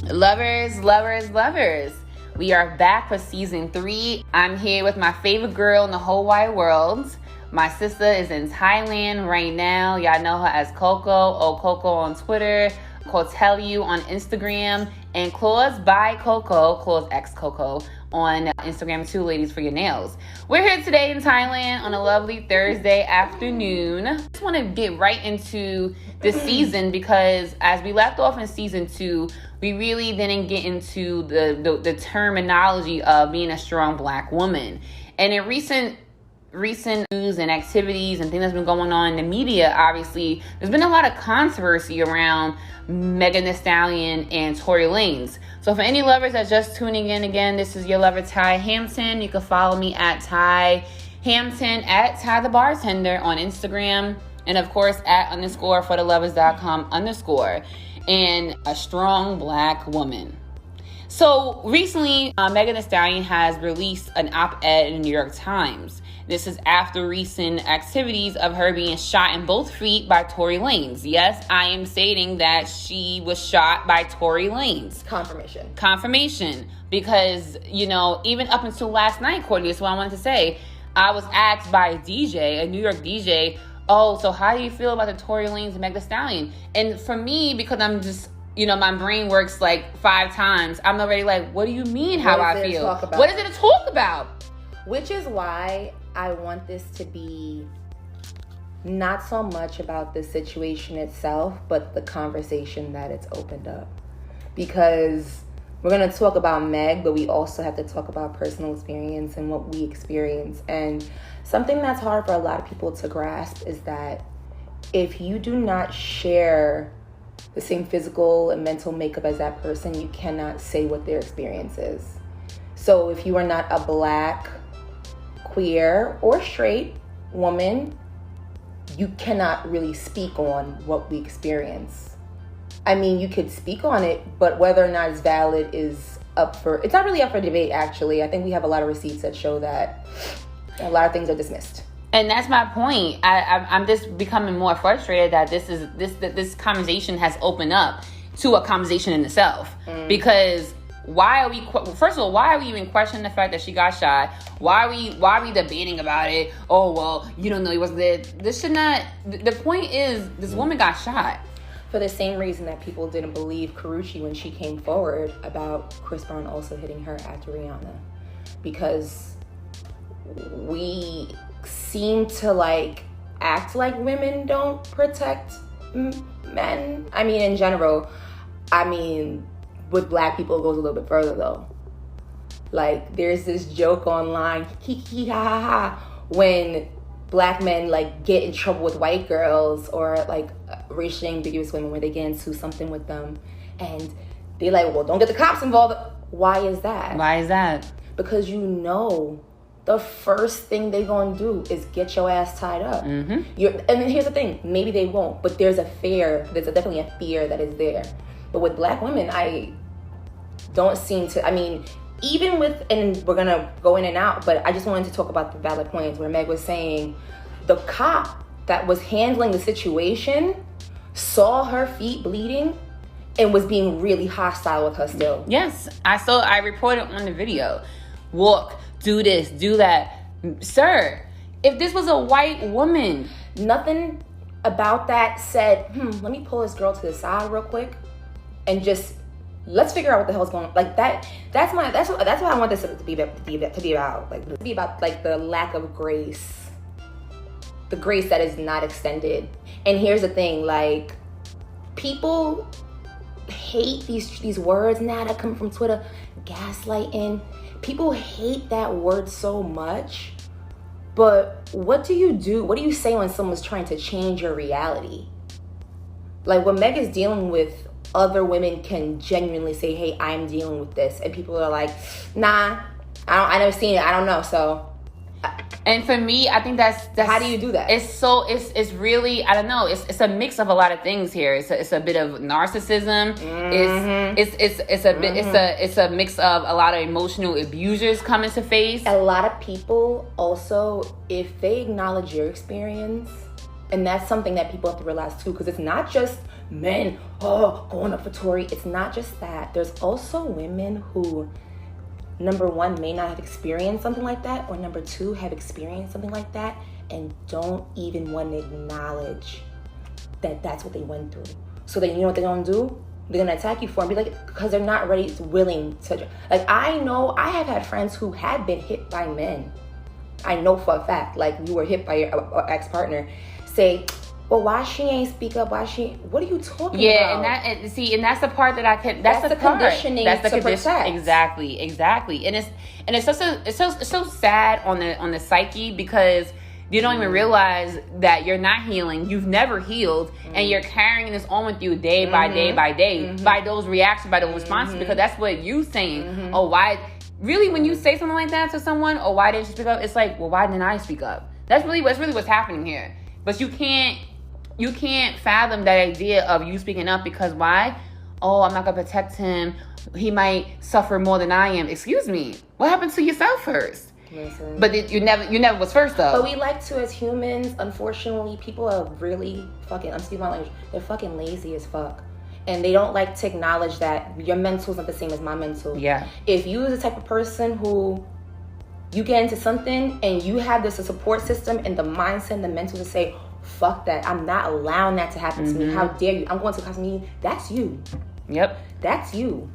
Lovers. We are back for season 3. I'm here with my favorite girl in the whole wide world. My sister is in Thailand right now. Y'all know her as Coco, or Coco on Twitter, Cotelu on Instagram, and Claws by Coco, Claws X Coco on Instagram too, ladies, for your nails. We're here today in Thailand on a lovely Thursday afternoon. I just want to get right into this season because as we left off in season 2, we really didn't get into the terminology of being a strong Black woman. And in recent news and activities and things that's been going on in the media, obviously, there's been a lot of controversy around Megan Thee Stallion and Tory Lanez. So for any lovers that's just tuning in again, this is your lover, Ty Hampton. You can follow me at Ty Hampton, at Ty the Bartender on Instagram, and of course at _forthelovers.com_ and a strong Black woman. So recently, Megan Thee Stallion has released an op-ed in the New York Times. This is after recent activities of her being shot in both feet by Tory Lanez. Yes, I am stating that she was shot by Tory Lanez. Confirmation. Because, you know, even up until last night, Courtney, that's what I wanted to say. I was asked by a DJ, a New York DJ, oh, so how do you feel about the Tory Lanez and Megan Thee Stallion? And for me, because I'm just, you know, my brain works like 5 times, I'm already like, what do you mean how I feel? What is it to talk about? Which is why I want this to be not so much about the situation itself, but the conversation that it's opened up. Because we're going to talk about Meg, but we also have to talk about personal experience and what we experience. And something that's hard for a lot of people to grasp is that if you do not share the same physical and mental makeup as that person, you cannot say what their experience is. So if you are not a Black, queer, or straight woman, you cannot really speak on what we experience. I mean, you could speak on it, but whether or not it's valid is it's not really up for debate, actually. I think we have a lot of receipts that show that a lot of things are dismissed. And that's my point. I'm just becoming more frustrated that this conversation has opened up to a conversation in itself. Because why are we even questioning the fact that she got shot? Why are we debating about it? Oh, well, you don't know he wasn't there. This should not. The point is, this woman got shot. For the same reason that people didn't believe Karrueche when she came forward about Chris Brown also hitting her after Rihanna. Because we seem to act like women don't protect men. I mean, in general. I mean, with Black people, it goes a little bit further though. Like, there's this joke online, ha ha ha, when Black men get in trouble with white girls or racially ambiguous women where they get into something with them, and they're like, well, don't get the cops involved. Why is that? Because you know the first thing they're gonna do is get your ass tied up. And then here's the thing, maybe they won't, but there's definitely a fear that is there. But with Black women, I don't seem to, I mean, even with, and we're gonna go in and out, but I just wanted to talk about the valid points where Meg was saying the cop that was handling the situation saw her feet bleeding and was being really hostile with her still. Yes, I reported on the video. Walk, do this, do that. Sir, if this was a white woman. Nothing about that said, let me pull this girl to the side real quick and just let's figure out what the hell's going on. That's what I want this to be about. To be about the lack of grace. The grace that is not extended. And here's the thing, people hate these words now that come from Twitter. Gaslighting. People hate that word so much. But what do you do? What do you say when someone's trying to change your reality? What Meg is dealing with, other women can genuinely say, hey, I'm dealing with this. And people are like, nah, I never seen it. I don't know. So. And for me, I think that's how do you do that? It's really, I don't know. It's a mix of a lot of things here. It's a bit of narcissism. It's a mix of a lot of emotional abusers coming to face. A lot of people also, if they acknowledge your experience, and that's something that people have to realize too, because it's not just men going up for Tory. It's not just that. There's also women who, number one, may not have experienced something like that, or number two, have experienced something like that and don't even want to acknowledge that that's what they went through. So then, you know what they're going to do? They're going to attack you for it and be like, because they're not ready, willing to. Like, I know, I have had friends who had been hit by men. I know for a fact, like, you were hit by your ex-partner. Say, well, why she ain't speak up? What are you talking about? Yeah, and that's the part that I can. That's the conditioning. That's the conditioning. Exactly. And it's so sad on the psyche, because you don't even realize that you're not healing. You've never healed, and you're carrying this on with you day by day by day, by those reactions, by those responses, because that's what you saying. Oh, why? Really, when you say something like that to someone, or why didn't you speak up? It's like, well, why didn't I speak up? That's really what's happening here. But you can't fathom that idea of you speaking up, because why? Oh, I'm not gonna protect him. He might suffer more than I am. Excuse me. What happened to yourself first? Listen. But you never was first, though. But we like to, as humans, unfortunately, people are really fucking, excuse my language, they're fucking lazy as fuck. And they don't like to acknowledge that your mental's not the same as my mental. Yeah. If you are the type of person who, you get into something and you have this a support system and the mindset and the mental to say, fuck that, I'm not allowing that to happen to me. How dare you? I'm going to a council meeting. That's you. Yep. That's you.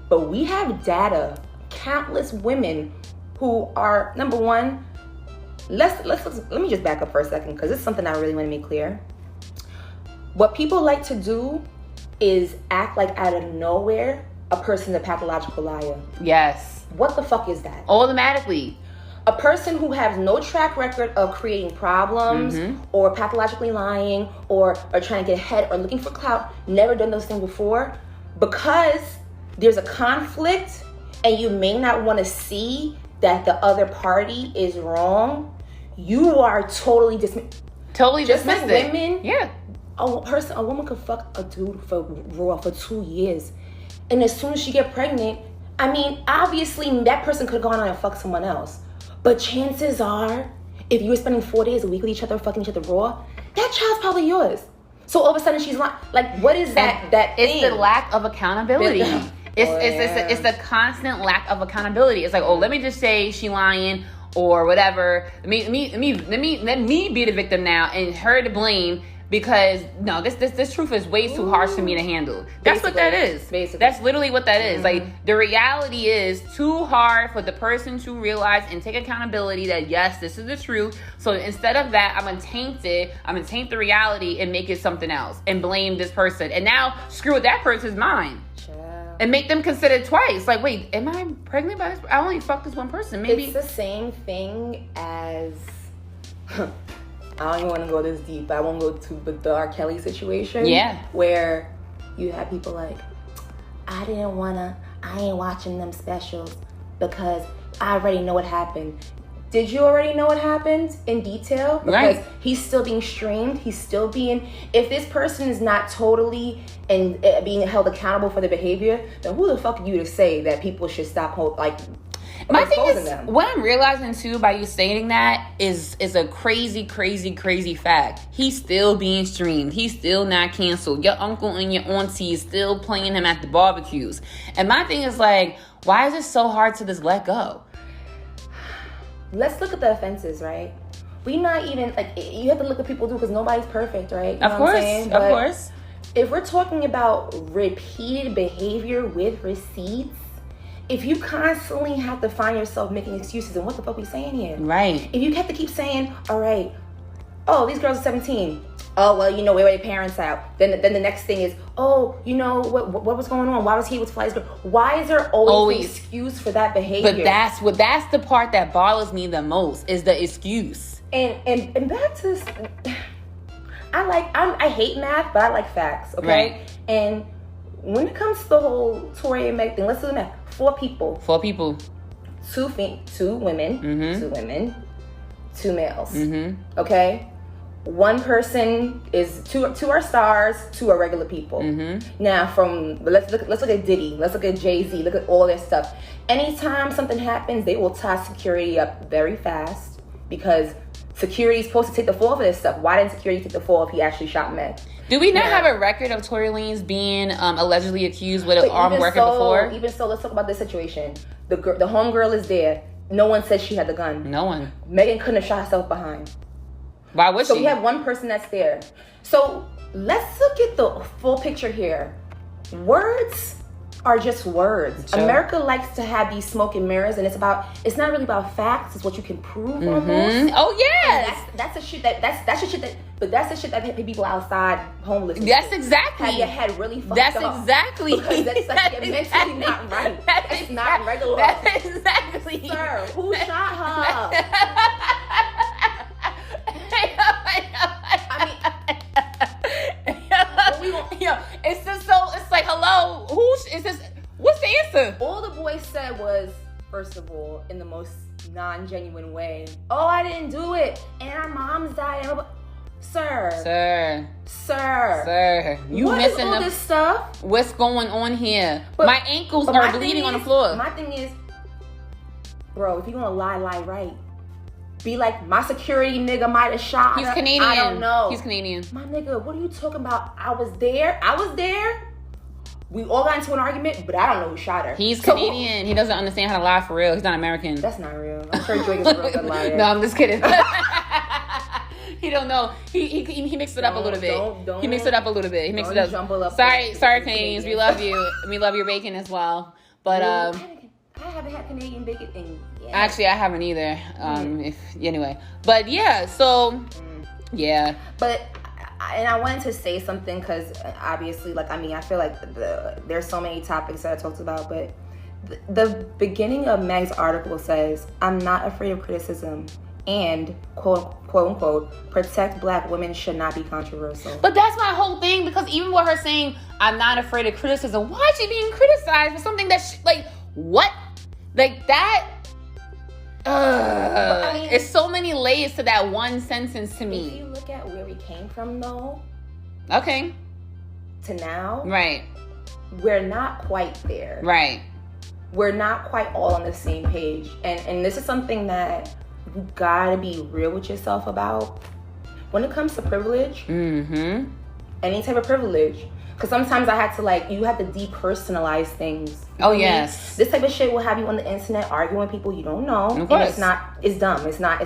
But we have data, countless women who are, number one, let me just back up for a second, because this is something I really want to make clear. What people like to do is act like out of nowhere a person's a pathological liar. Yes. What the fuck is that? Automatically. A person who has no track record of creating problems or pathologically lying or trying to get ahead or looking for clout, never done those things before, because there's a conflict and you may not want to see that the other party is wrong, you are totally dismissed. Just like women, yeah. A woman could fuck a dude for 2 years, and as soon as she get pregnant, I mean, obviously that person could have gone on and fucked someone else. But chances are, if you were spending 4 days a week with each other, fucking each other raw, that child's probably yours. So all of a sudden she's like, what is that thing? It's the lack of accountability. It's the constant lack of accountability. It's like, oh, let me just say she lying or whatever. Let me be the victim now and her to blame, because no, this truth is way too harsh for me to handle. That's what that is. Basically. That's literally what that is. Like, the reality is too hard for the person to realize and take accountability that, yes, this is the truth. So instead of that, I'm gonna taint the reality and make it something else and blame this person. And now screw with that person's mind. And make them consider twice. Like, wait, am I pregnant by this? I only fucked this one person. Maybe it's the same thing as I don't even want to go this deep, but I won't go to the R. Kelly situation. Yeah. Where you have people like, I ain't watching them specials because I already know what happened. Did you already know what happened in detail? Because he's still being streamed. He's still being... If this person is not totally and being held accountable for their behavior, then who the fuck are you to say that people should stop my thing is, what I'm realizing too by you stating that is a crazy fact. He's still being streamed. He's still not canceled. Your uncle and your auntie is still playing him at the barbecues. And my thing is like, why is it so hard to just let go? Let's look at the offenses, right? We not even, like, you have to look at people too, because nobody's perfect, right? You know what I'm saying? Of course. If we're talking about repeated behavior with receipts, if you constantly have to find yourself making excuses, and what the fuck we saying here? Right. If you have to keep saying, all right, oh, these girls are 17. Oh, well, you know, where their parents out. Then the next thing is, oh, you know, what was going on? Why was he with Fly's girl? Why is there always an excuse for that behavior? But that's the part that bothers me the most, is the excuse. And back to this, I hate math, but I like facts, okay? Right. And when it comes to the whole Tory and Meg thing, let's do the math. 4 people. 4 people. 2 women. Mm-hmm. 2 women. 2 males. Mm-hmm. Okay? 1 person is 2 are stars, 2 are regular people. Mm-hmm. Now, let's look at Diddy, let's look at Jay-Z, look at all their stuff. Anytime something happens, they will tie security up very fast, because Security's supposed to take the fall for this stuff. Why didn't security take the fall if he actually shot Meg? Do we not have a record of Tory Lanez being allegedly accused with an armed worker before? Even so, let's talk about this situation. The homegirl is there. No one said she had the gun. No one. Megan couldn't have shot herself behind. Why would she? So we have one person that's there. So let's look at the full picture here. Words are just words. Sure. America likes to have these smoke and mirrors, and it's not really about facts. It's what you can prove almost. Oh yes, that's the shit that's the shit that people outside homeless. That's exactly. Have your head really fucked that's up. Exactly. Because that's like you're mentally not right. That's not regular. That's exactly. Sir, who shot her? It's just so. It's like, hello, is this? What's the answer? All the boy said was, first of all, in the most non-genuine way, "Oh, I didn't do it, and our moms died." Sir, you what missing is all this stuff? What's going on here? My ankles are bleeding on the floor. My thing is, bro, if you gonna lie right. Be like, my security nigga might have shot her. He's Canadian. I don't know. He's Canadian. My nigga, what are you talking about? I was there. We all got into an argument, but I don't know who shot her. He's Canadian. He doesn't understand how to lie for real. He's not American. That's not real. I'm sure Drake is a real good liar. No, I'm just kidding. He don't know. He mixed it up a little bit. He mixed it up a little bit. He mixed it up. Sorry, Canadians. We love you. We love your bacon as well. But I haven't had Canadian bacon thing. Yeah. Actually, I haven't either. Anyway, but yeah. So yeah. But I wanted to say something because obviously, I feel like there's so many topics that I talked about, but the beginning of Meg's article says, "I'm not afraid of criticism." And quote unquote, protect black women should not be controversial. But that's my whole thing, because even with her saying, I'm not afraid of criticism, why is she being criticized for something that what? Like that? It's so many layers to that one sentence to me. If you look at where we came from though. Okay. To now. Right. We're not quite there. Right. We're not quite all on the same page. And this is something that you gotta be real with yourself about when it comes to privilege. Any type of privilege, because sometimes I had to you have to depersonalize things. Oh yes, this type of shit will have you on the internet arguing with people you don't know. Of course. And it's dumb. It's not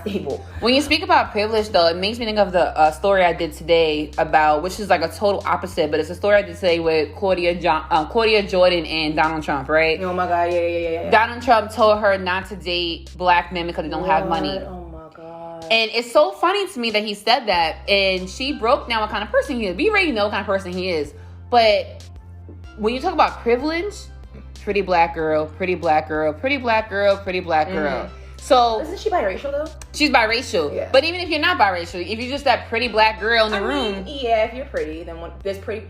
stable. When you speak about privilege though, it makes me think of the story I did today about, which is like a total opposite, but it's a story I did today with Cordia Jordan and Donald Trump, right? Oh my god, yeah. Donald Trump told her not to date black men because they don't have money. Oh my god. And it's so funny to me that he said that, and she broke down what kind of person he is. We already know what kind of person he is, but when you talk about privilege, pretty black girl, pretty black girl, pretty black girl, pretty black girl. So isn't she biracial though? She's biracial. Yeah. But even if you're not biracial, if you're just that pretty black girl in the room. Yeah, if you're pretty, then there's pretty.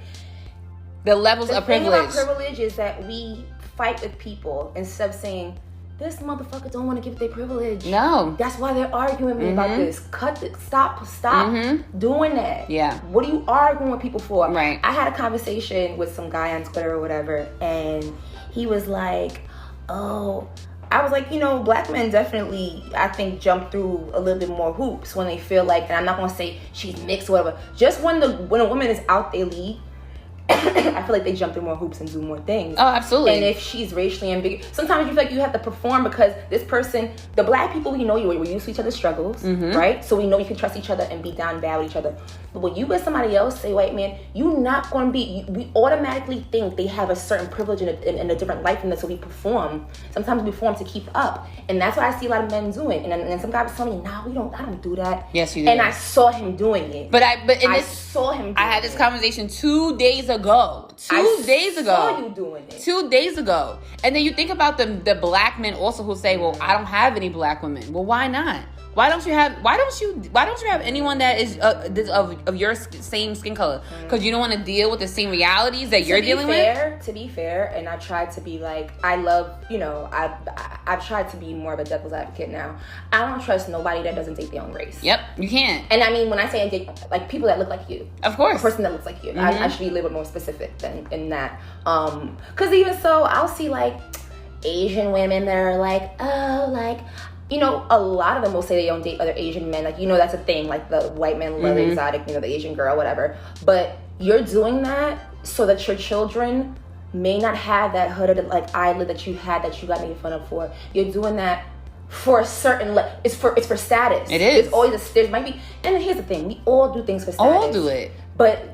The levels of privilege. The thing about privilege is that we fight with people instead of saying, this motherfucker don't want to give their privilege. No. That's why they're arguing with me about this. Stop doing that. Yeah. What are you arguing with people for? Right. I had a conversation with some guy on Twitter or whatever, and he was like, oh, I was like, black men definitely, I think, jump through a little bit more hoops when they feel like, and I'm not going to say she's mixed or whatever, just when a woman is out their league, I feel like they jump through more hoops and do more things. Oh, absolutely. And if she's racially ambiguous, sometimes you feel like you have to perform because this person, the black people, we know we're used to each other's struggles, right? So we know we can trust each other and be down bad with each other. But when you with somebody else, say white man, you're not going to be, we automatically think they have a certain privilege and a different life in us, so we perform. Sometimes we perform to keep up. And that's what I see a lot of men doing. And some guy was telling me, nah, I don't do that. Yes, you do. And I saw him doing it. I saw him doing I had this conversation 2 days ago. 2 days ago. I saw you doing it. 2 days ago. And then you think about the black men also who say, well, I don't have any black women. Well, why not? Why don't you have anyone that is of your same skin color? Because you don't want to deal with the same realities that you're dealing with? To be fair, and I tried to be like, I love, I've tried to be more of a devil's advocate now. I don't trust nobody that doesn't date their own race. Yep, you can't. And I mean, when I say I date, like people that look like you. Of course. A person that looks like you. I should be a little bit more specific than that. Because even so, I'll see like Asian women that are like, oh, like, you know, a lot of them will say they don't date other Asian men. Like, you know, that's a thing. Like, the white man love the exotic, you know, the Asian girl, whatever. But you're doing that so that your children may not have that hooded, like, eyelid that you had that you got made fun of for. You're doing that for a certain, it's for status. It is. There's always there might be, and here's the thing. We all do things for status. All do it. But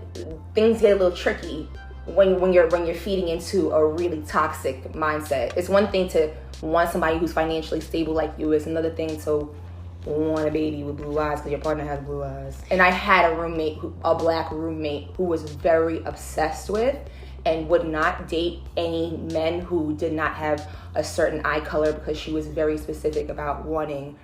things get a little tricky when you're feeding into a really toxic mindset. It's one thing to want somebody who's financially stable like you. It's another thing to want a baby with blue eyes because your partner has blue eyes. And I had a black roommate who was very obsessed with and would not date any men who did not have a certain eye color because she was very specific about wanting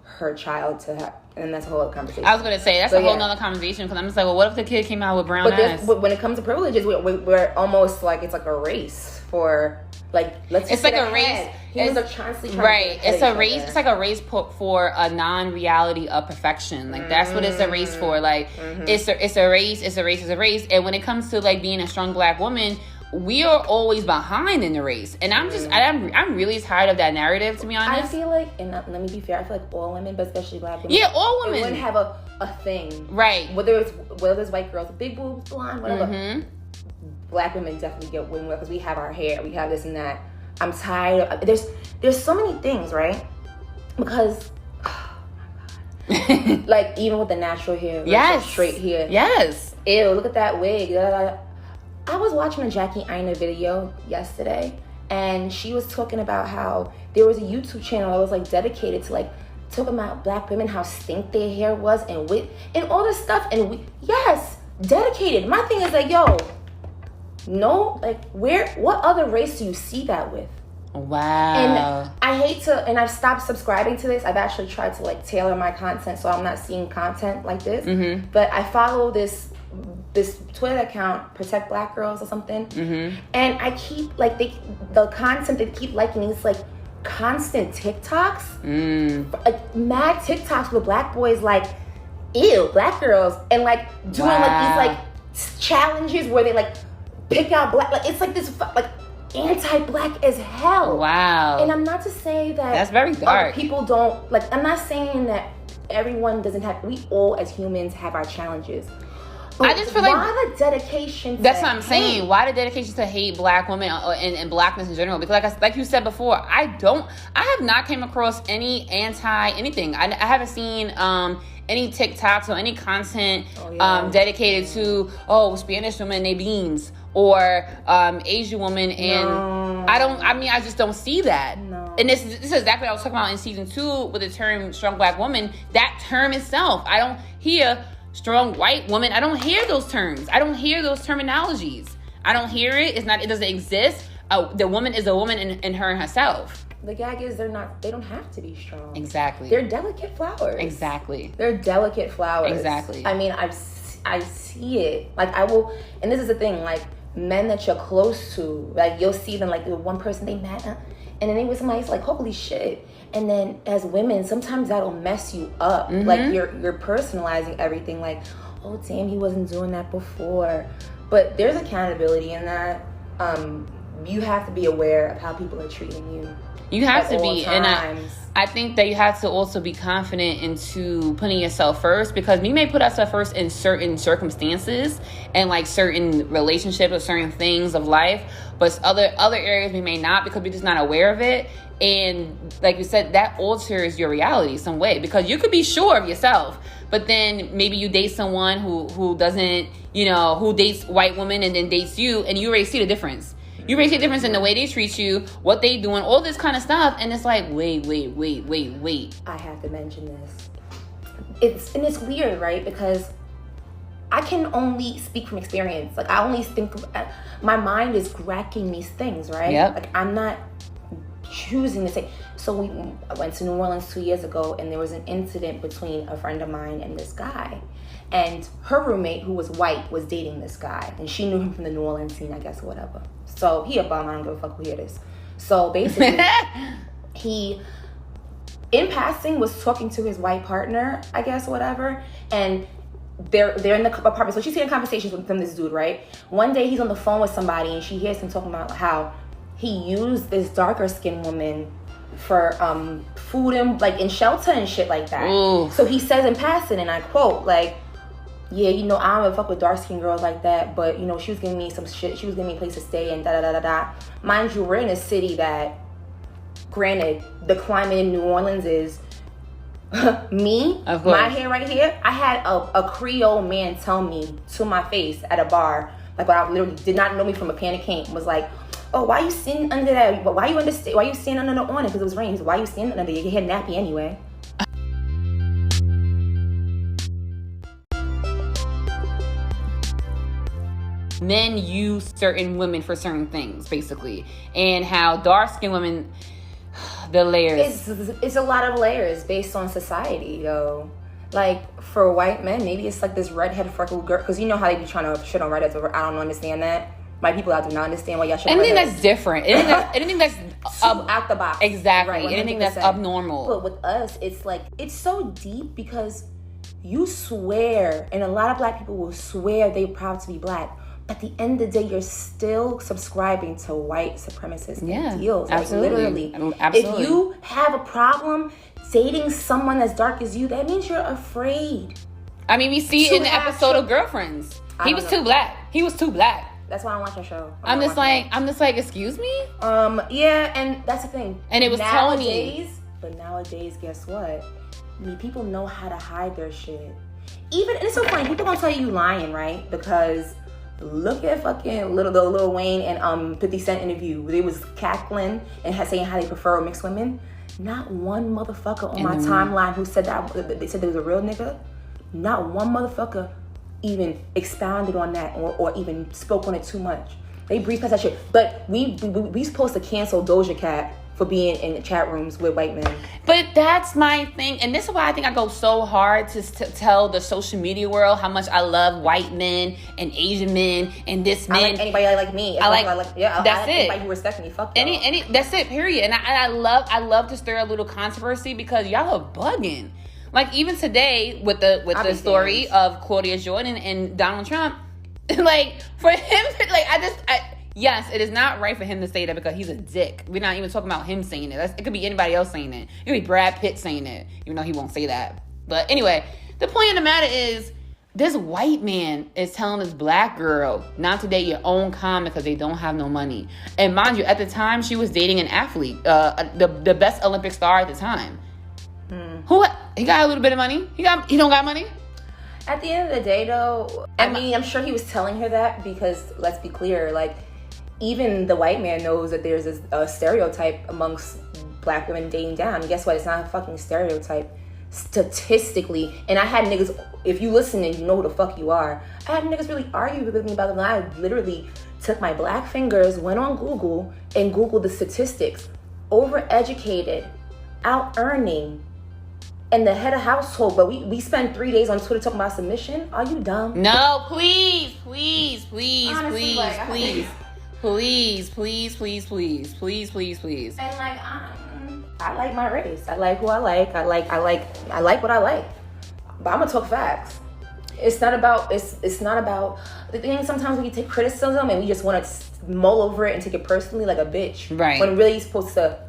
her child to have. And that's a whole other conversation. I was going to say, that's a whole nother conversation, because I'm just like, well, what if the kid came out with brown eyes? But when it comes to privileges, we're almost like, it's like a race for, like, let's just it's like a race. Humans are constantly trying to it's a race. It's like a race for a non-reality of perfection. Like, that's what it's a race for. Like, it's a race. And when it comes to, like, being a strong black woman, we are always behind in the race. And I'm really tired of that narrative, to be honest. I feel like, and let me be fair, I feel like all women, but especially black women. Yeah, all women. They wouldn't have a thing. Right. Whether it's white girls, big boobs, blonde, whatever. Black women definitely get win because we have our hair, we have this and that. I'm tired of, there's so many things, right? Because, oh my God. Like, even with the natural hair. Yes. Straight hair. Yes. Ew, look at that wig. I was watching a Jackie Aina video yesterday, and she was talking about how there was a YouTube channel that was, like, dedicated to, like, talking about black women, how stink their hair was, and all this stuff. And yes, dedicated. My thing is, like, yo, no, like, what other race do you see that with? Wow. And I hate to, and I've stopped subscribing to this. I've actually tried to, like, tailor my content so I'm not seeing content like this. But I follow this Twitter account, Protect Black Girls or something, and I keep, like, the content they keep liking is, like, constant TikToks, like, mad TikToks with black boys, like, ew, black girls, and, like, doing like these, like, challenges where they, like, pick out black, like, it's like this, like, anti-black as hell. Wow. And I'm not to say that that's very dark. People don't, like, I'm not saying that everyone doesn't have, we all as humans have our challenges. But I just feel like, why the dedication? That's what I'm saying. Why the dedication to hate black women and blackness in general? Because like you said before, I have not came across any anything. I haven't seen any TikToks or any content dedicated to Spanish women and their beans or Asian woman, and I just don't see that. No. And this is exactly what I was talking about in season 2 with the term strong black woman. That term itself, I don't hear strong white woman. I don't hear those terms. I don't hear those terminologies. I don't hear it. It doesn't exist. The woman is a woman in her and herself. The gag is they don't have to be strong. Exactly. They're delicate flowers. Exactly. They're delicate flowers. Exactly. I mean, I see it. Like, I will, and this is the thing, like, men that you're close to, like, you'll see them, like, the one person they met, and then they with somebody's like, holy shit. And then as women, sometimes that'll mess you up. Like, you're personalizing everything, like, oh damn, he wasn't doing that before. But there's accountability in that. You have to be aware of how people are treating you. You have to be, and I think that you have to also be confident into putting yourself first, because we may put ourselves first in certain circumstances and, like, certain relationships or certain things of life, but other areas we may not, because we're just not aware of it. And like you said, that alters your reality some way, because you could be sure of yourself, but then maybe you date someone who doesn't, who dates white women and then dates you, and you already see the difference. You already see the difference in the way they treat you, what they doing, all this kind of stuff, and it's like, wait. I have to mention this. It's weird, right? Because I can only speak from experience. Like, I only think, my mind is racking these things, right? Yep. Like, I'm not choosing to say. So I went to New Orleans 2 years ago, and there was an incident between a friend of mine and this guy. And her roommate, who was white, was dating this guy. And she knew him from the New Orleans scene, I guess, or whatever. So he a bum, I don't give a fuck who hear this. So basically, he, in passing, was talking to his white partner, I guess, or whatever. And they're in the apartment. So she's hearing conversations from this dude, right? One day he's on the phone with somebody, and she hears him talking about how he used this darker skinned woman food and like in shelter and shit like that. Ooh. So he says in passing, and I quote, like, yeah, you know, I don't fuck with dark skinned girls like that, but you know, she was giving me some shit. She was giving me a place to stay and da da da da da. Mind you, we're in a city that, granted, the climate in New Orleans is my hair right here. I had a Creole man tell me to my face at a bar, like when I literally did not know me from a pan of cane, was like, oh, why you sitting under that? Why you standing under the awning? Because it was raining. Why you standing under your hair nappy anyway? Men use certain women for certain things, basically, and how dark-skinned women, the layers. It's a lot of layers based on society, though. Like, for white men, maybe it's like this redhead freckled girl, because you know how they be trying to shit on redheads. I don't understand that. White people out do not understand why y'all shit on Anything redheads. that's different. Anything that's out the box. Exactly. Right, anything that's abnormal. But with us, it's like, it's so deep because you swear, and a lot of black people will swear they're proud to be black. At the end of the day, you're still subscribing to white supremacist ideals. Like, absolutely. Literally. Absolutely. If you have a problem dating someone as dark as you, that means you're afraid. I mean, we see it in the episode of Girlfriends. He was too black. He was too black. That's why I don't watch that show. I'm just like, excuse me? Yeah, and that's the thing. And it was Tony. But nowadays, guess what? I mean, people know how to hide their shit. Even, and it's so funny, people gonna tell you lying, right? Because look at fucking Lil Wayne and 50 Cent interview where they was cackling and saying how they prefer mixed women. Not one motherfucker on my timeline who said that they said there was a real nigga. Not one motherfucker even expounded on that or even spoke on it too much. They breezed past that shit. But we supposed to cancel Doja Cat for being in the chat rooms with white men. But that's my thing. And this is why I think I go so hard to tell the social media world how much I love white men and Asian men and this man. I like anybody like me. That's it. Anybody who respects me. Fuck y'all. That's it, period. And I love to stir a little controversy because y'all are bugging. Like, even today with the story of Claudia Jordan and Donald Trump, like, for him, like, yes, it is not right for him to say that because he's a dick. We're not even talking about him saying it. It could be anybody else saying it. It could be Brad Pitt saying it, even though he won't say that. But anyway, the point of the matter is, this white man is telling this black girl not to date your own comic because they don't have no money. And mind you, at the time, she was dating an athlete, the best Olympic star at the time. Who he got a little bit of money? He don't got money. At the end of the day, though, I'm sure he was telling her that because, let's be clear, like, even the white man knows that there's a stereotype amongst black women dating down. And guess what? It's not a fucking stereotype. Statistically, and I had niggas, if you listen and you know who the fuck you are, I had niggas really argue with me about it. I literally took my black fingers, went on Google, and Googled the statistics. Overeducated, out-earning, and the head of household, but we spend 3 days on Twitter talking about submission. Are you dumb? No, please. Honestly, Please. And like, I like my race. I like who I like. I like what I like. But I'm gonna talk facts. It's not about the thing. Sometimes we take criticism and we just want to mull over it and take it personally like a bitch. Right. When really you're supposed to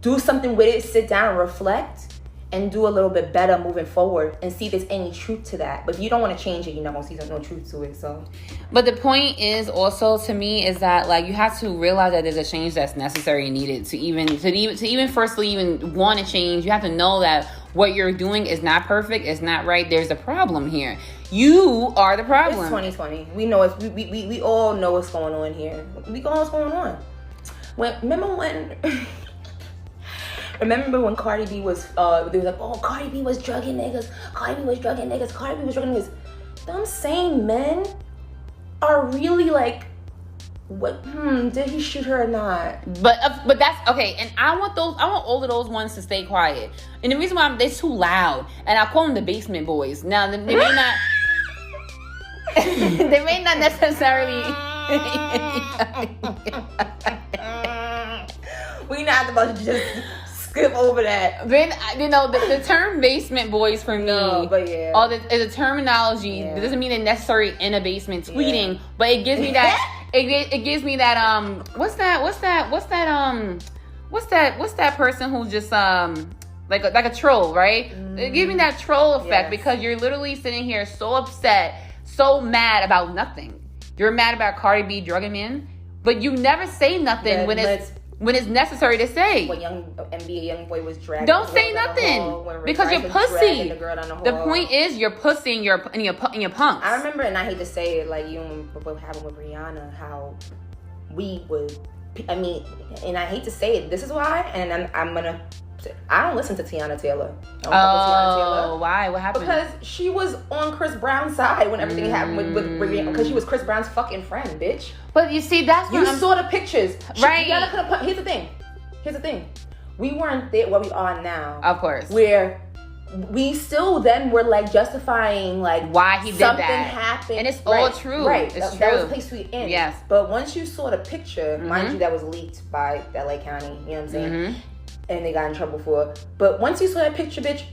do something with it, sit down and reflect, and do a little bit better moving forward and see if there's any truth to that. But if you don't want to change it, you're not going to see no truth to it. So, but the point is also, to me, is that, like, you have to realize that there's a change that's necessary and needed to even firstly even want to change. You have to know that what you're doing is not perfect, it's not right. There's a problem here. You are the problem. It's 2020. We know it's we all know what's going on here. We know what's going on. Remember when Cardi B was, they was like, oh, Cardi B was drugging niggas. Them same men are really like, what? Did he shoot her or not? But that's okay. And I want all of those ones to stay quiet. And the reason why they're too loud, and I call them the basement boys. Now they may not, they may not necessarily. We not about to just skip over that. Then, the term basement boys for me, is a terminology. Yeah. It doesn't mean they're necessarily in a basement tweeting, but it gives me that. It gives me that. What's that? what's that person who's just like a troll, right? Give me that troll effect because you're literally sitting here so upset, so mad about nothing. You're mad about Cardi B drugging men, but you never say nothing when it's necessary to say. When young NBA young boy was dragged. Don't say nothing because you're pussy. The point is you're pussy and you're punks. I remember, and I hate to say it, like what happened with Rihanna, how we would. I mean, and I hate to say it. This is why, and I'm gonna. I don't listen to Tiana Taylor. Why? What happened? Because she was on Chris Brown's side when everything happened with Rihanna. Because she was Chris Brown's fucking friend, bitch. But you see, that's what you saw the pictures, right? Here's the thing. We weren't there where we are now. Of course. Where we still then were like justifying like why he did something that. Happened, and it's all true. Right, it's that true. was the place we in. Yes. But once you saw the picture, mind you, that was leaked by LA County. You know what I'm saying? And they got in trouble for it. But once you saw that picture, bitch,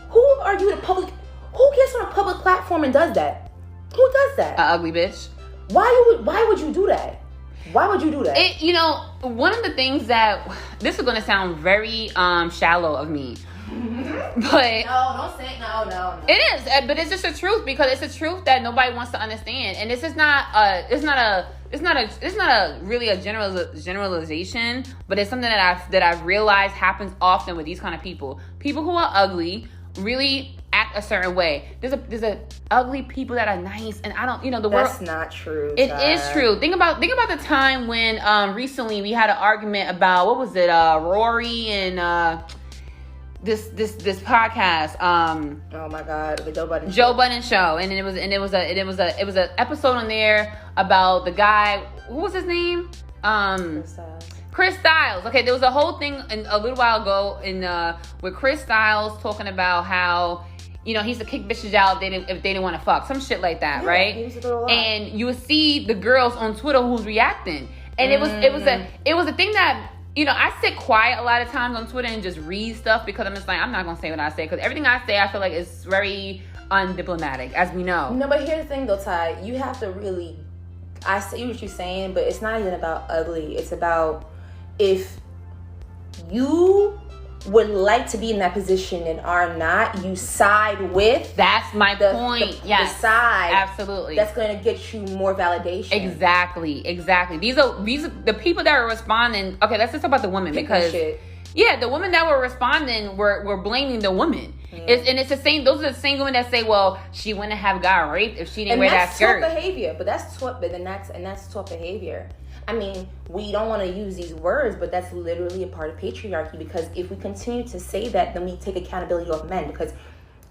who are you, the public? Who gets on a public platform and does that? Who does that? An ugly bitch. Why would you do that? Why would you do that? One of the things that this is going to sound very shallow of me. But no, don't say no. It is, but it's just the truth because it's a truth that nobody wants to understand, and this is not really a generalization, but it's something that I've realized happens often with these kind of people who are ugly really act a certain way. There's a ugly people that are nice, and I don't, the world. That's not true. It is true. Think about the time when recently we had an argument about what was it, Rory and this podcast. Oh my God, the Joe Budden show, and it was an episode on there about the guy. What was his name? Chris Styles. Okay, there was a whole thing a little while ago with Chris Styles talking about how he used to kick bitches out if they didn't want to fuck, some shit like that, right? He used to do a lot. And you would see the girls on Twitter who's reacting, and it was a thing that. I sit quiet a lot of times on Twitter and just read stuff because I'm just like, I'm not going to say what I say. Because everything I say, I feel like is very undiplomatic, as we know. No, but here's the thing, though, Ty. You have to really... I see what you're saying, but it's not even about ugly. It's about if you would like to be in that position and are not, you side with... That's my point. Yes. The side. Absolutely. That's going to get you more validation. Exactly. These are the people that are responding. Okay, let's just talk about the women because... Yeah, the women that were responding were blaming the women. Yeah. It's the same. Those are the same women that say, "Well, she wouldn't have got raped if she didn't wear that skirt." That's taught behavior, but that's taught behavior. I mean, we don't want to use these words, but that's literally a part of patriarchy. Because if we continue to say that, then we take accountability off men. Because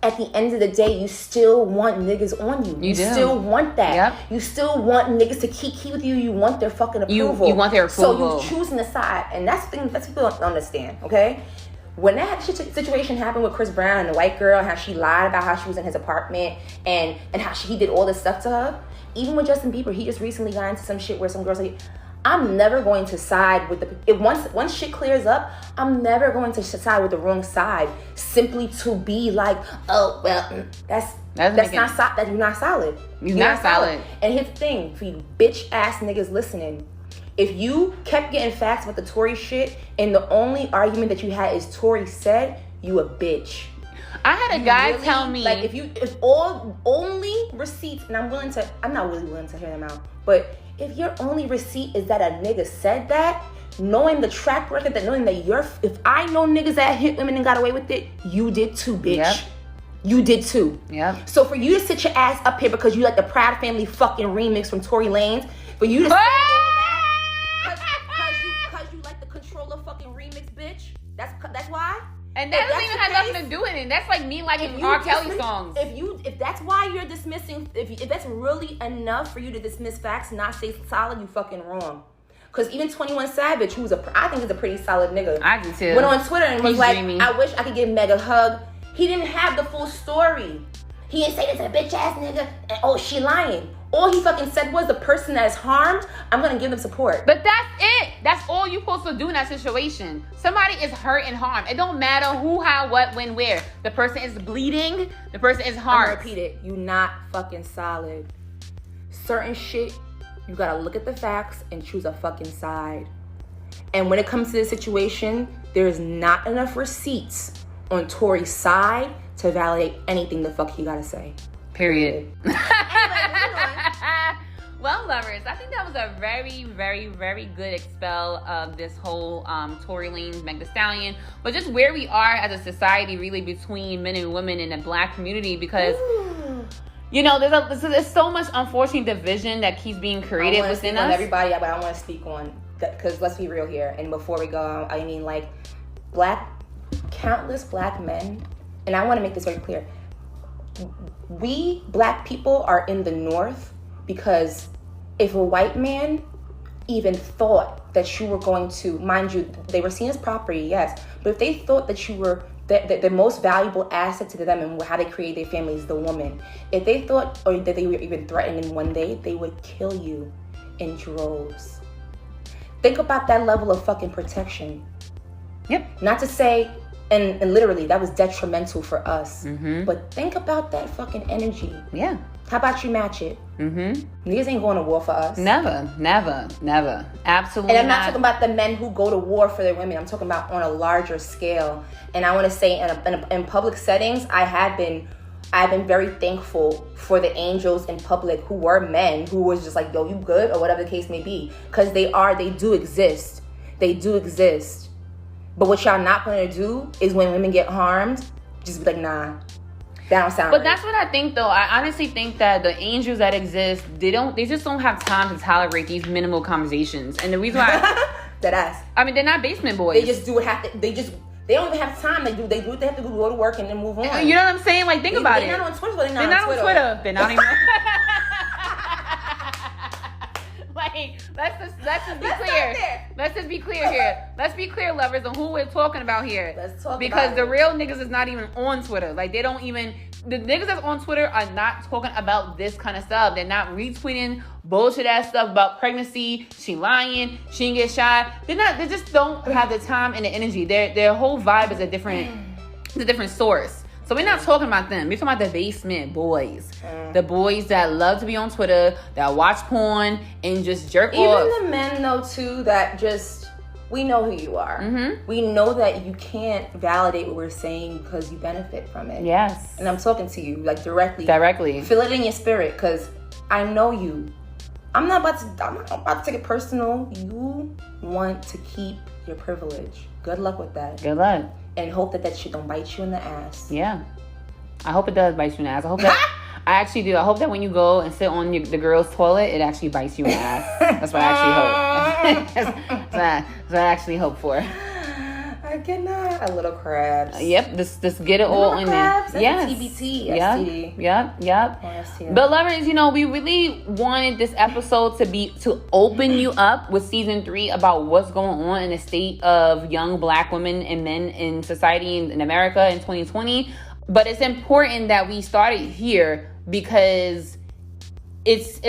at the end of the day, you still want niggas on you. You still want that. Yep. You still want niggas to keep with you. You want their fucking approval. You want their approval. So you choosing the side, and that's the thing that people don't understand. Okay. When that situation happened with Chris Brown and the white girl, how she lied about how she was in his apartment and how he did all this stuff to her. Even with Justin Bieber, he just recently got into some shit where some girls like, I'm never going to side with once shit clears up, I'm never going to side with the wrong side simply to be like, oh well, that's you're not solid. You're not solid. And here's the thing, for you bitch ass niggas listening. If you kept getting facts about the Tory shit and the only argument that you had is Tory said, you a bitch. I had a guy tell me, like, if all only receipts, and I'm not really willing to hear them out, but if your only receipt is that a nigga said that, knowing the track record, knowing that if I know niggas that hit women and got away with it, you did too, bitch. Yep. You did too. Yeah. So for you to sit your ass up here because you like the Proud Family fucking remix from Tory Lanez, for you to say because you like the Controller fucking remix, bitch. That's why. And that doesn't even have nothing to do with it. That's like me liking R. Kelly songs. If that's why you're dismissing, if that's really enough for you to dismiss facts and not stay solid, you fucking wrong. Because even 21 Savage, who's I think is a pretty solid nigga. I do too. Went on Twitter and was like, dreamy. I wish I could give Meg a hug. He didn't have the full story. He didn't say this to a bitch ass nigga. And, oh, she lying. All he fucking said was the person that is harmed, I'm going to give them support. But that's it. That's all you're supposed to do in that situation. Somebody is hurt and harmed. It don't matter who, how, what, when, where. The person is bleeding. The person is harmed. I'm going to repeat it. You not fucking solid. Certain shit, you got to look at the facts and choose a fucking side. And when it comes to this situation, there's not enough receipts on Tory's side to validate anything the fuck he gotta say. Period. Well, lovers, I think that was a very, very, very good expel of this whole Tory Lanez, Meg Thee Stallion, but just where we are as a society, really, between men and women in the Black community, because you know there's so much unfortunate division that keeps being created within us. Everybody, but I want to speak on that, because let's be real here. And before we go, I mean, like, countless Black men, and I want to make this very clear. We Black people are in the North because if a white man even thought that you were going to, mind you, they were seen as property, yes, but if they thought that you were the most valuable asset to them and how they create their families, the woman, if they thought or that they were even threatened in one day, they would kill you in droves. Think about that level of fucking protection. Yep. Not to say, and literally, that was detrimental for us. Mm-hmm. But think about that fucking energy. Yeah. How about you match it? Mm-hmm. Niggas ain't going to war for us. Never. Absolutely. And I'm not talking about the men who go to war for their women. I'm talking about on a larger scale. And I want to say, in public settings, I've been very thankful for the angels in public who were men who was just like, yo, you good? Or whatever the case may be. Because they do exist. They do exist. But what y'all not going to do is when women get harmed, just be like, nah. That don't sound But right. that's what I think, though. I honestly think that the angels that exist, they just don't have time to tolerate these minimal conversations. And the reason why that ass. I mean, they're not basement boys. They just do what they don't even have time. They do what they have to do, go to work and then move on. You know what I'm saying? Like, think about it. They're not on Twitter. They're not on Twitter. They're not even. Like, let's just be clear. Let's just be clear here. Let's be clear, lovers, on who we're talking about here. Let's talk because about the real niggas is not even on Twitter. Like, they don't even. The niggas that's on Twitter are not talking about this kind of stuff. They're not retweeting bullshit ass stuff about pregnancy. She lying. She didn't get shot. They just don't have the time and the energy. Their whole vibe is a different source. So we're not talking about them. We're talking about the basement boys. The boys that love to be on Twitter, that watch porn and just jerk off. Even the men, though, too, that just, we know who you are. Mm-hmm. We know that you can't validate what we're saying because you benefit from it. Yes. And I'm talking to you, like, directly. Feel it in your spirit, because I know you. I'm not about to take it personal. You want to keep your privilege. Good luck with that. Good luck. And hope that shit don't bite you in the ass. Yeah. I hope it does bite you in the ass. I hope that... I actually do. I hope that when you go and sit on the girl's toilet, it actually bites you in the ass. That's what I actually hope. That's what I actually hope for. I cannot. A little crabs. Yep. Just get it all in there. Yes. TBT. STD. Yep. But lovers, we really wanted this episode to open you up with season 3 about what's going on in the state of young Black women and men in society in America in 2020. But it's important that we started here because it's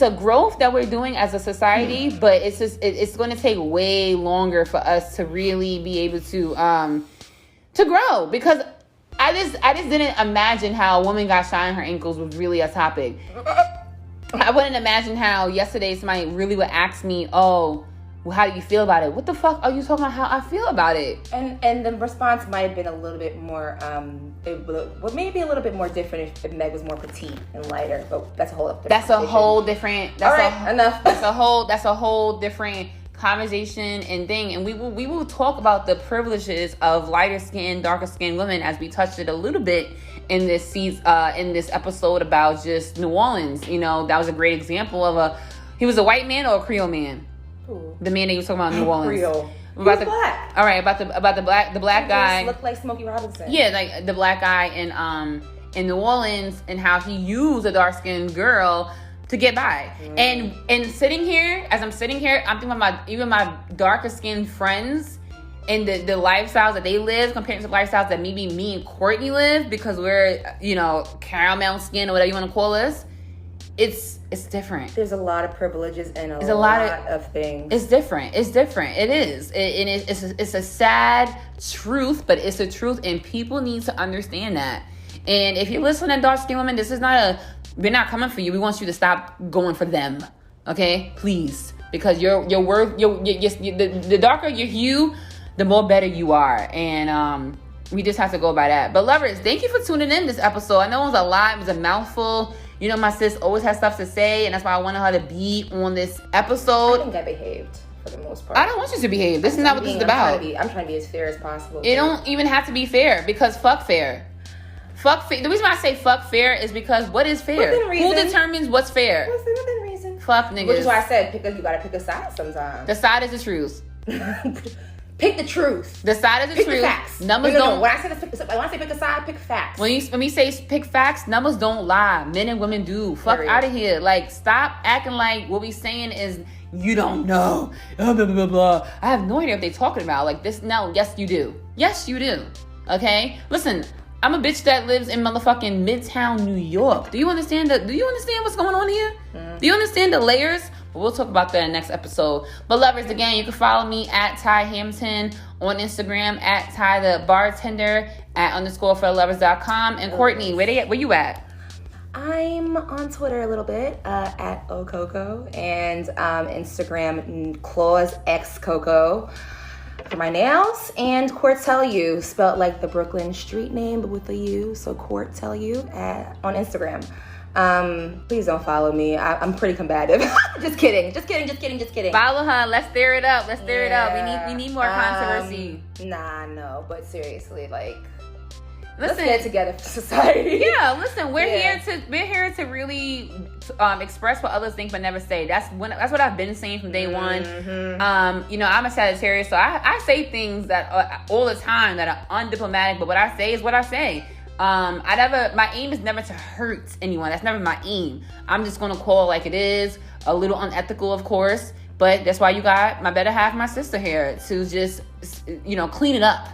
a growth that we're doing as a society, but it's going to take way longer for us to really be able to grow, because I just didn't imagine how a woman got shot in her ankles was really a topic. I wouldn't imagine how yesterday somebody really would ask me, oh, well, how do you feel about it? What the fuck are you talking about how I feel about it? And the response might have been a little bit more, maybe a little bit more different if Meg was more petite and lighter, but that's a whole different That's a whole different... enough. That's a whole different conversation and thing. And we will talk about the privileges of lighter skinned, darker skinned women, as we touched it a little bit in this episode about just New Orleans. That was a great example of he was a white man or a Creole man? Ooh. The man that you was talking about in New Orleans. Creole. Black. All right, about the black guy. Looked like Smokey Robinson. Yeah, like the black guy in New Orleans, and how he used a dark skinned girl to get by. And I'm sitting here, I'm thinking about my darker skinned friends and the lifestyles that they live compared to the lifestyles that maybe me and Courtney live, because we're caramel skin or whatever you want to call us. It's different. There's a lot of privileges and a lot of things. It's different. It is. It's a sad truth, but it's a truth, and people need to understand that. And if you're listening to dark skinned women, this is we're not coming for you. We want you to stop going for them. Okay, please, because your worth, the darker your hue, the more better you are, and we just have to go by that. But lovers, thank you for tuning in this episode. I know it was a lot, it was a mouthful. You know, my sis always has stuff to say, and that's why I wanted her to be on this episode. I think I behaved for the most part. I don't want you to behave. This is not what this is about. I'm trying to be as fair as possible. It don't even have to be fair, because fuck fair. Fuck fair. The reason why I say fuck fair is because what is fair? Who determines what's fair? Within reason. Fuck niggas. Which is why I said you gotta pick a side sometimes. The side is the truth. Pick the truth. The side is the truth. The facts. Numbers no. don't. When I say pick a side, pick facts. When we say pick facts, numbers don't lie. Men and women do. Fuck out of here. Like, stop acting like what we saying is you don't know. Blah, blah, blah, blah. I have no idea what they talking about. Like this. No, yes you do. Yes you do. Okay. Listen, I'm a bitch that lives in motherfucking Midtown, New York. Do you understand what's going on here? Do you understand the layers? But we'll talk about that in the next episode. But lovers, again, you can follow me at Ty Hampton on Instagram, at Ty the Bartender, at _forlovers.com. And Courtney, where you at? I'm on Twitter a little bit, at Ococo, and Instagram, Claus X Coco for my nails, and Courtellu, spelled like the Brooklyn street name, but with a U, so Courtellu on Instagram. Please don't follow me. I'm pretty combative. Just kidding. Follow her. Let's stir it up. We need more controversy. No, but seriously, like, listen, let's get together for society. Yeah, listen, we're here to really express what others think but never say. That's what I've been saying from day one. You know, I'm a Sagittarius, so I say things that all the time that are undiplomatic, but what I say is what I say. My aim is never to hurt anyone. That's never my aim. I'm just going to call it like it is. A little unethical, of course, but that's why you got my better half, my sister here, to just, clean it up.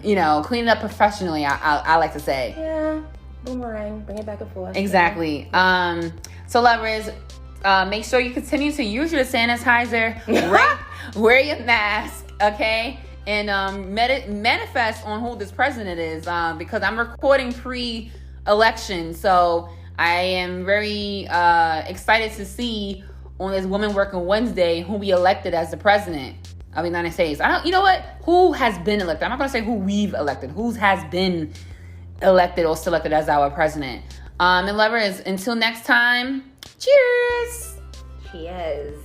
Clean it up professionally, I like to say. Yeah, boomerang, bring it back and forth. Exactly. So lovers, make sure you continue to use your sanitizer, wear your mask, okay? And manifest on who this president is, because I'm recording pre-election, so I am very excited to see on this Women Working Wednesday who we elected as the president of the United States. You know what? Who has been elected? I'm not going to say who we've elected. Who has been elected or selected as our president? And lovers, until next time, cheers! Cheers.